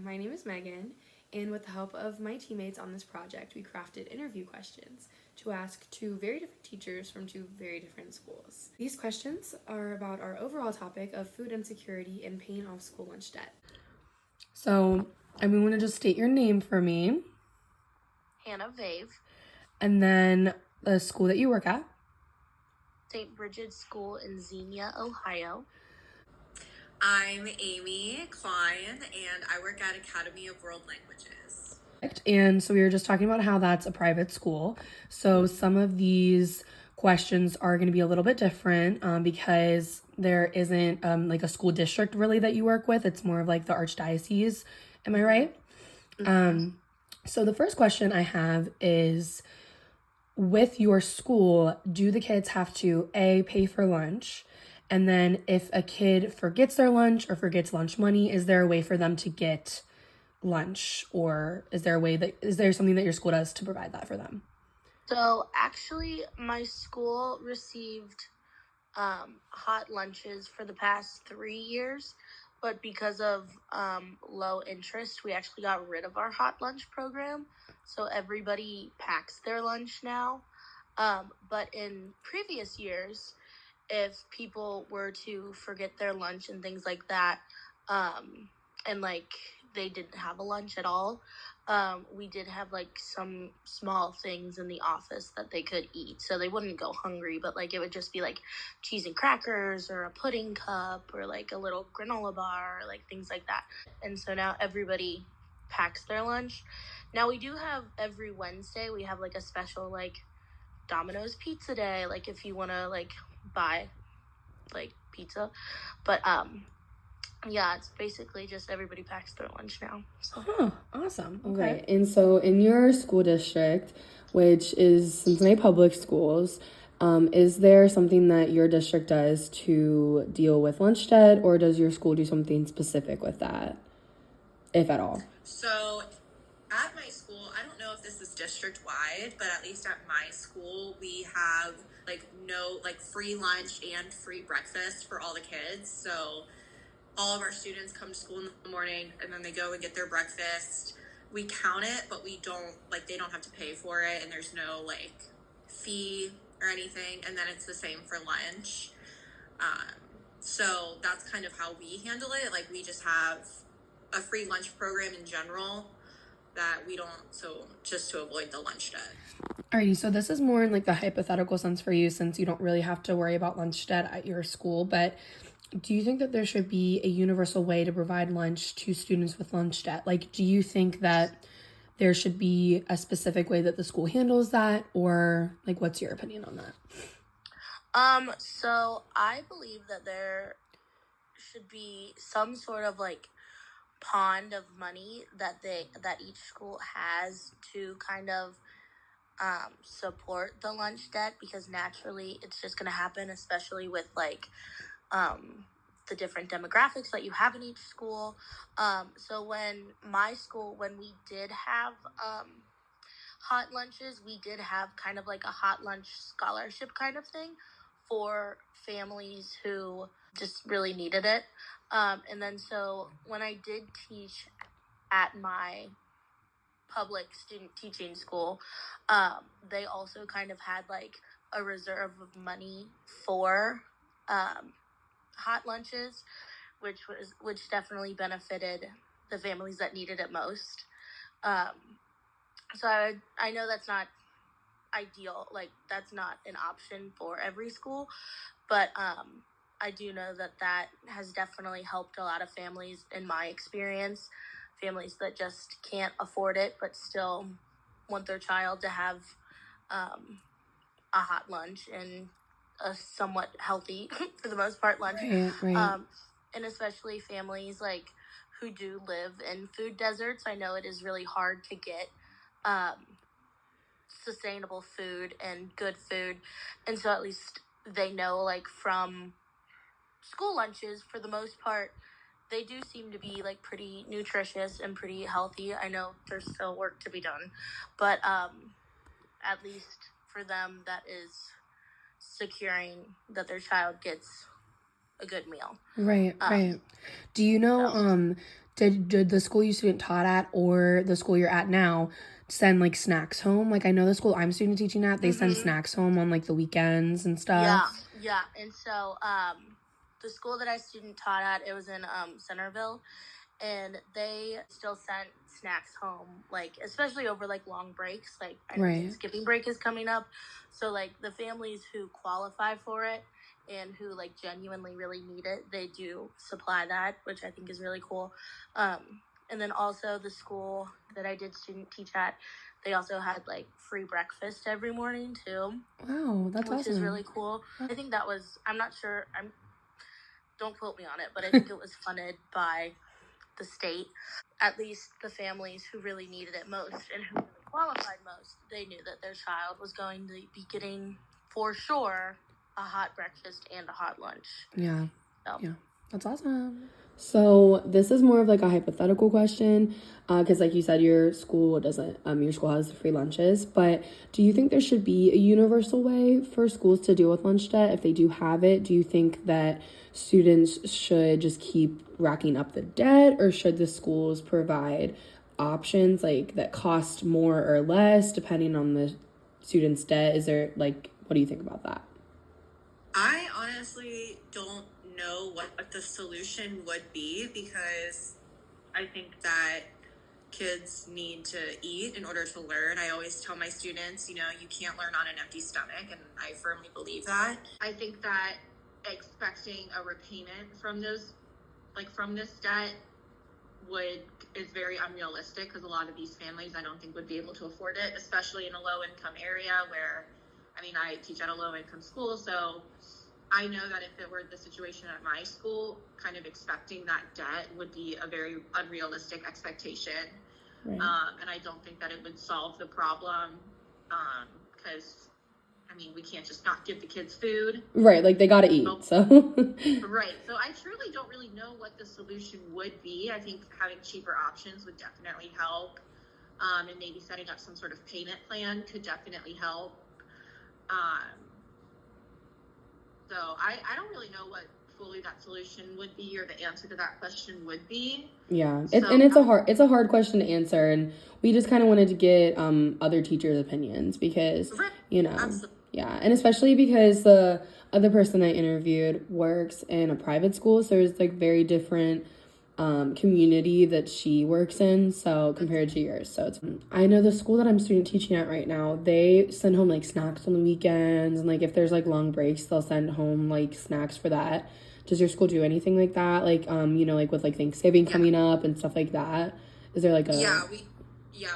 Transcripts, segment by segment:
my name is Megan, and with the help of my teammates on this project, we crafted interview questions to ask two very different teachers from two very different schools. These questions are about our overall topic of food insecurity and paying off school lunch debt. So, everyone want to just state your name for me, Hannah Vave, and then the school that you work at. St. Bridget's School in Xenia, Ohio. I'm Amy Klein, and I work at Academy of World Languages. And so we were just talking about how that's a private school. So some of these questions are going to be a little bit different because there isn't like a school district really that you work with. It's more of like the archdiocese. Am I right? Mm-hmm. So the first question I have is, with your school, do the kids have to pay for lunch? And then if a kid forgets their lunch or forgets lunch money, is there a way for them to get lunch, or is there something that your school does to provide that for them? So actually, my school received hot lunches for the past 3 years, but because of low interest, we actually got rid of our hot lunch program. So everybody packs their lunch now. But in previous years, if people were to forget their lunch and things like that, and like they didn't have a lunch at all, we did have like some small things in the office that they could eat, so they wouldn't go hungry, but like it would just be like cheese and crackers or a pudding cup or like a little granola bar or like things like that. And so now everybody packs their lunch. Now we do have every Wednesday we have like a special like Domino's pizza day, like if you want to like buy like pizza, but yeah, it's basically just everybody packs their lunch now. So Awesome. Okay. And so in your school district, which is Cincinnati Public Schools, is there something that your district does to deal with lunch debt, or does your school do something specific with that, if at all? So at my school, I don't know if this is district wide, but at least at my school, we have like free lunch and free breakfast for all the kids. So all of our students come to school in the morning and then they go and get their breakfast. We count it, but we don't, they don't have to pay for it, and there's no fee or anything. And then it's the same for lunch. So that's kind of how we handle it. We just have a free lunch program in general that we don't, so just to avoid the lunch debt. Alrighty, so this is more in like the hypothetical sense for you, since you don't really have to worry about lunch debt at your school, but do you think that there should be a universal way to provide lunch to students with lunch debt? Like, do you think that there should be a specific way that the school handles that, or like, what's your opinion on that? So I believe that there should be some sort of like pond of money that each school has to kind of support the lunch debt, because naturally it's just going to happen, especially with like the different demographics that you have in each school. So when we did have hot lunches, we did have kind of like a hot lunch scholarship kind of thing for families who just really needed it. And then so when I did teach at my public student teaching school, they also kind of had like a reserve of money for hot lunches, which definitely benefited the families that needed it most. So I know that's not ideal, like that's not an option for every school, but I do know that has definitely helped a lot of families in my experience, families that just can't afford it but still want their child to have a hot lunch and a somewhat healthy for the most part lunch. Right. And especially families like who do live in food deserts. I know it is really hard to get sustainable food and good food, and so at least they know, like, from school lunches, for the most part, they do seem to be like pretty nutritious and pretty healthy. I know there's still work to be done, but at least for them, that is securing that their child gets a good meal. Right. Do you know, did the school you student taught at or the school you're at now send like snacks home? Like I know the school I'm student teaching at, they send snacks home on like the weekends and stuff. Yeah. And so the school that I student taught at, it was in Centerville, and they still sent snacks home, like especially over like long breaks. Like I know Thanksgiving break is coming up, so like the families who qualify for it and who like genuinely really need it, they do supply that, which I think is really cool. And then also the school that I did student teach at, they also had like free breakfast every morning too. Wow, that's awesome. Which is really cool. I think that was, I'm not sure, don't quote me on it, but I think it was funded by the state. At least the families who really needed it most and who really qualified most, they knew that their child was going to be getting, for sure, a hot breakfast and a hot lunch. Yeah. That's awesome. So this is more of like a hypothetical question, because like you said, your school has free lunches, but do you think there should be a universal way for schools to deal with lunch debt? If they do have it, do you think that students should just keep racking up the debt, or should the schools provide options like that cost more or less depending on the student's debt? Is there like, what do you think about that? I honestly don't know what the solution would be, because I think that kids need to eat in order to learn. I always tell my students, you can't learn on an empty stomach, and I firmly believe that. I think that expecting a repayment from this debt is very unrealistic, because a lot of these families I don't think would be able to afford it, especially in a low income area where, I teach at a low income school, so I know that if it were the situation at my school, kind of expecting that debt would be a very unrealistic expectation. Right. And I don't think that it would solve the problem, because we can't just not give the kids food. Right, like they gotta eat, so. Right, so I truly don't really know what the solution would be. I think having cheaper options would definitely help, and maybe setting up some sort of payment plan could definitely help. So I don't really know what fully that solution would be, or the answer to that question would be. Yeah, it's a hard question to answer, and we just kind of wanted to get other teachers' opinions, because Absolutely. Yeah, and especially because the other person I interviewed works in a private school, so there's like very different community that she works in, so compared to yours. So I know the school that I'm student teaching at right now, they send home like snacks on the weekends, and like if there's like long breaks, they'll send home like snacks for that. Does your school do anything like that? Like like with like Thanksgiving coming up and stuff like that? Is there like a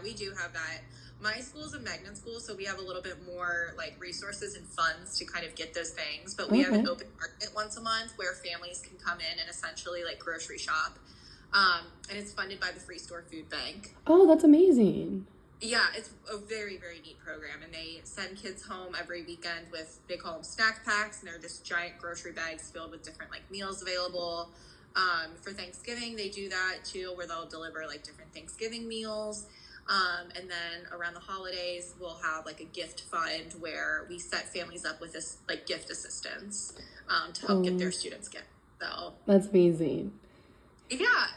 we do have that. My school is a magnet school, so we have a little bit more like resources and funds to kind of get those things. But we have an open market once a month where families can come in and essentially like grocery shop. And it's funded by the Free Store Food Bank. Oh, that's amazing. Yeah, it's a very, very neat program. And they send kids home every weekend with, they call them snack packs, and they're just giant grocery bags filled with different like meals available. For Thanksgiving, they do that too, where they'll deliver like different Thanksgiving meals. And then around the holidays, we'll have like a gift fund where we set families up with this like gift assistance to help get their students gifts. So that's amazing. Yeah,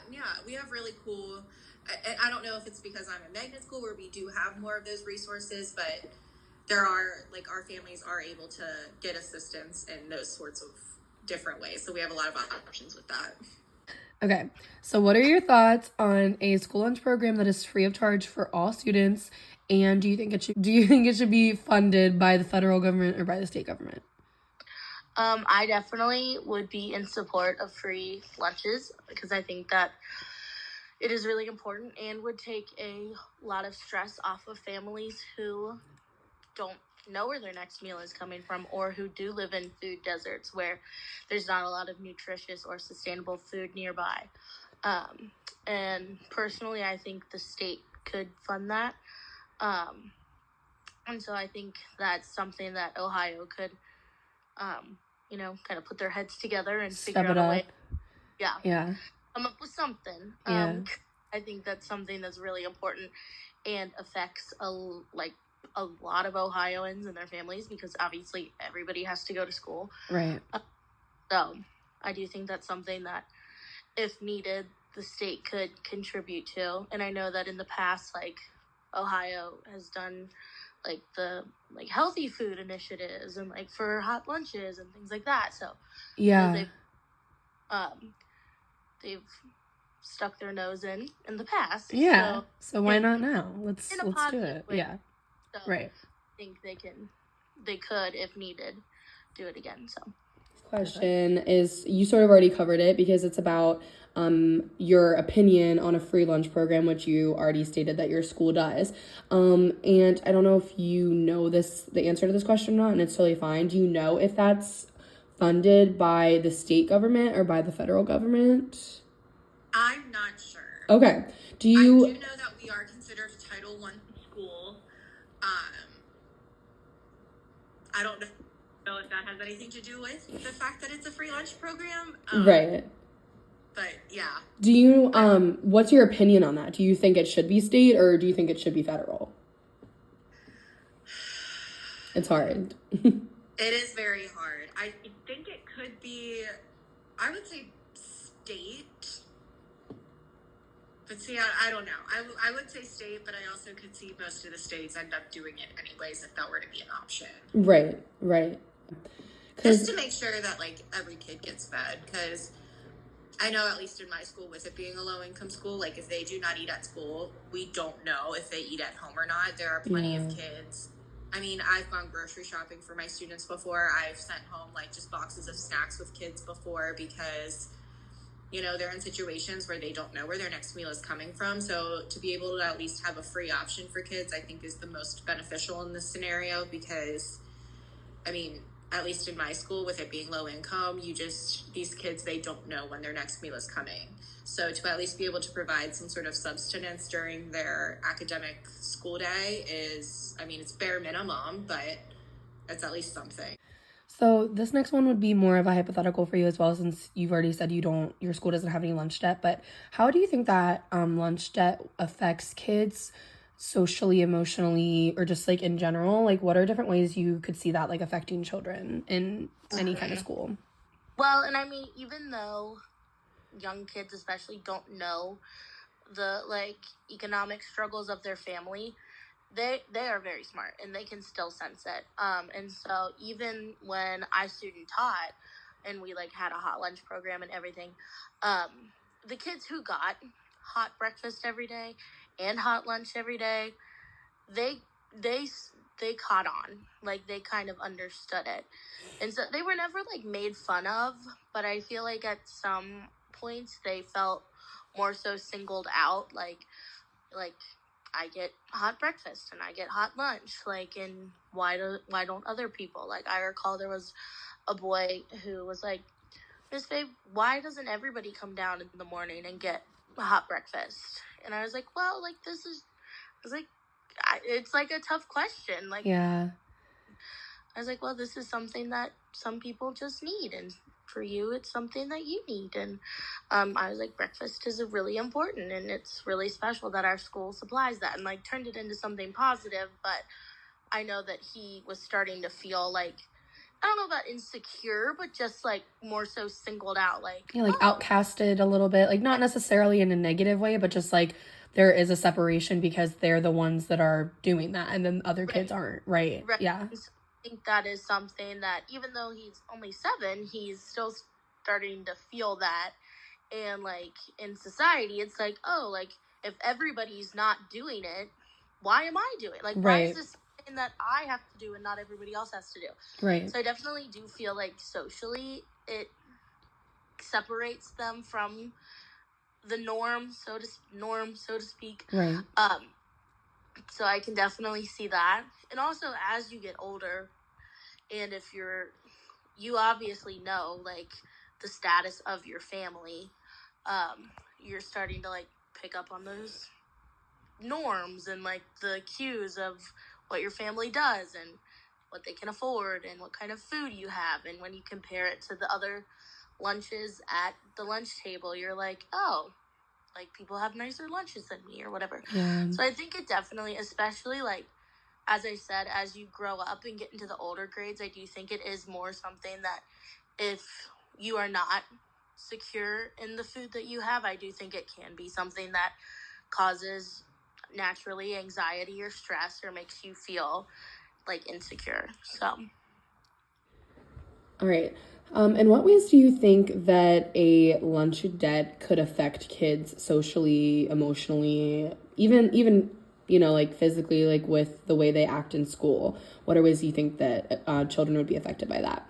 we have really cool. I don't know if it's because I'm a magnet school where we do have more of those resources, but there are like our families are able to get assistance in those sorts of different ways. So we have a lot of options with that. Okay, so what are your thoughts on a school lunch program that is free of charge for all students, and do you think it should be funded by the federal government or by the state government? I definitely would be in support of free lunches, because I think that it is really important and would take a lot of stress off of families who don't know where their next meal is coming from, or who do live in food deserts where there's not a lot of nutritious or sustainable food nearby. And personally, I think the state could fund that. And so I think that's something that Ohio could, kind of put their heads together and figure out a way. Yeah. Come up with something. I think that's something that's really important and affects a lot of Ohioans and their families, because obviously everybody has to go to school. Right. So I do think that's something that, if needed, the state could contribute to. And I know that in the past, like, Ohio has done like the like healthy food initiatives and like for hot lunches and things like that. So Yeah. they've stuck their nose in the past. Yeah. So why and not now? Let's in a do positive it. way. Yeah. So Right. I think they could, if needed, do it again. So Question is, you sort of already covered it because it's about your opinion on a free lunch program, which you already stated that your school does. And I don't know if you know the answer to this question or not, and it's totally fine. Do you know if that's funded by the state government or by the federal government? I'm not sure. Okay. I do know that we are considered a Title I school. I don't know if that has anything to do with the fact that it's a free lunch program. Right. But yeah. Do you what's your opinion on that? Do you think it should be state or do you think it should be federal? It's hard. It is very hard. I think it could be, I would say state. But see, I don't know. I would say state, but I also could see most of the states end up doing it anyways if that were to be an option. Right. Just to make sure that, like, every kid gets fed. Because I know, at least in my school, with it being a low-income school, like, if they do not eat at school, we don't know if they eat at home or not. There are plenty of kids. I mean, I've gone grocery shopping for my students before. I've sent home, like, just boxes of snacks with kids before because, you know, they're in situations where they don't know where their next meal is coming from. So to be able to at least have a free option for kids, I think is the most beneficial in this scenario because, I mean, at least in my school, with it being low income, these kids, they don't know when their next meal is coming. So to at least be able to provide some sort of sustenance during their academic school day is, I mean, it's bare minimum, but it's at least something. So this next one would be more of a hypothetical for you as well, since you've already said your school doesn't have any lunch debt. But how do you think that lunch debt affects kids socially, emotionally, or just like in general? Like, what are different ways you could see that like affecting children in any kind of school? Well, and I mean, even though young kids especially don't know the like economic struggles of their family, they are very smart and they can still sense it. And so even when I student taught and we like had a hot lunch program and everything, the kids who got hot breakfast every day and hot lunch every day, they caught on, like they kind of understood it. And so they were never like made fun of, but I feel like at some points they felt more so singled out, like I get hot breakfast and I get hot lunch, like, and why don't other people? Like, I recall there was a boy who was like, Miss Babe, why doesn't everybody come down in the morning and get hot breakfast? And I was like, well, like, it's like a tough question. Like, Yeah. I was like, well, this is something that some people just need, and for you, it's something that you need. And I was like, breakfast is really important, and it's really special that our school supplies that, and like turned it into something positive. But I know that he was starting to feel like, I don't know about insecure, but just like more so singled out, like, Yeah, like outcasted a little bit, like not necessarily in a negative way, but just like there is a separation because they're the ones that are doing that and then other kids aren't, right? Yeah. I think that is something that, even though he's only 7, he's still starting to feel that. And like in society, it's like, oh, like if everybody's not doing it, why am I doing it? Like, why is this something that I have to do and not everybody else has to do? Right. So I definitely do feel like socially it separates them from the norm, so to speak. Right. So I can definitely see that. And also, as you get older, and if you obviously know, like, the status of your family, you're starting to, like, pick up on those norms and, like, the cues of what your family does and what they can afford and what kind of food you have. And when you compare it to the other lunches at the lunch table, you're like, oh, like, people have nicer lunches than me or whatever. Yeah. So I think it definitely, especially, like, as I said, as you grow up and get into the older grades, I do think it is more something that if you are not secure in the food that you have, I do think it can be something that causes naturally anxiety or stress or makes you feel like insecure. So, All right. In what ways do you think that a lunch debt could affect kids socially, emotionally, even like physically, like with the way they act in school? What are ways do you think that children would be affected by that?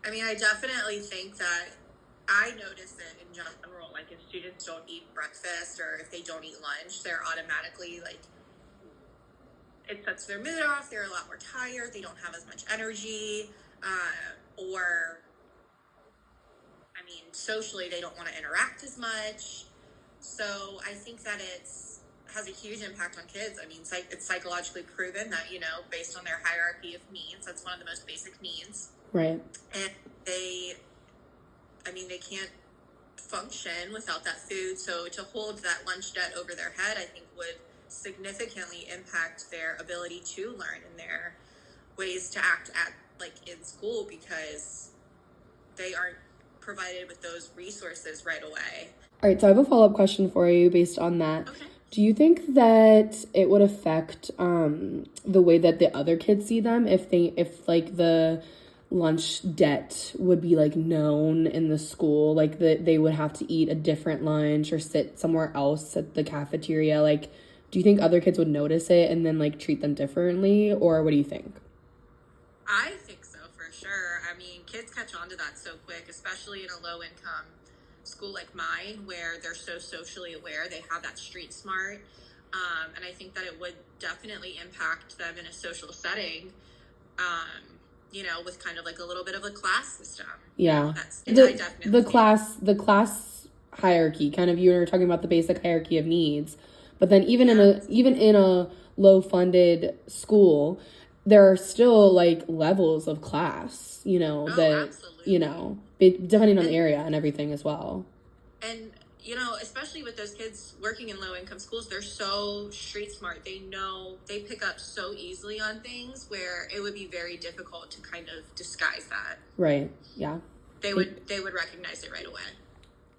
I mean, I definitely think that I notice it in general. Like, if students don't eat breakfast or if they don't eat lunch, they're automatically like, it sets their mood off. They're a lot more tired. They don't have as much energy. Or, I mean, socially, they don't want to interact as much. So I think that has a huge impact on kids. I mean, it's psychologically proven that, based on their hierarchy of needs, that's one of the most basic needs. Right. And they can't function without that food. So to hold that lunch debt over their head, I think would significantly impact their ability to learn and their ways to act in school, because they aren't provided with those resources right away. All right, so I have a follow-up question for you based on that. Okay. Do you think that it would affect the way that the other kids see them if like the lunch debt would be like known in the school, like that they would have to eat a different lunch or sit somewhere else at the cafeteria? Like, do you think other kids would notice it and then like treat them differently, or what do you think? I think so, for sure. I mean, kids catch on to that so quick, especially in a low income school like mine, where they're so socially aware. They have that street smart. And I think that it would definitely impact them in a social setting, with kind of like a little bit of a class system. Yeah. I definitely The class hierarchy, kind of, you were talking about the basic hierarchy of needs, but then even in a low funded school, there are still like levels of class, absolutely. depending on the area and everything as well. And, especially with those kids working in low income schools, they're so street smart. They pick up so easily on things where it would be very difficult to kind of disguise that. Right. Yeah. They would recognize it right away.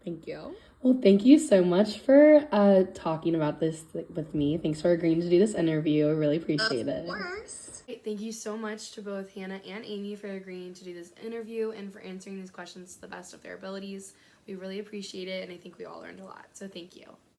Thank you. Well, thank you so much for talking about this with me. Thanks for agreeing to do this interview. I really appreciate it. Of course. Thank you so much to both Hannah and Amy for agreeing to do this interview and for answering these questions to the best of their abilities. We really appreciate it, and I think we all learned a lot. So thank you.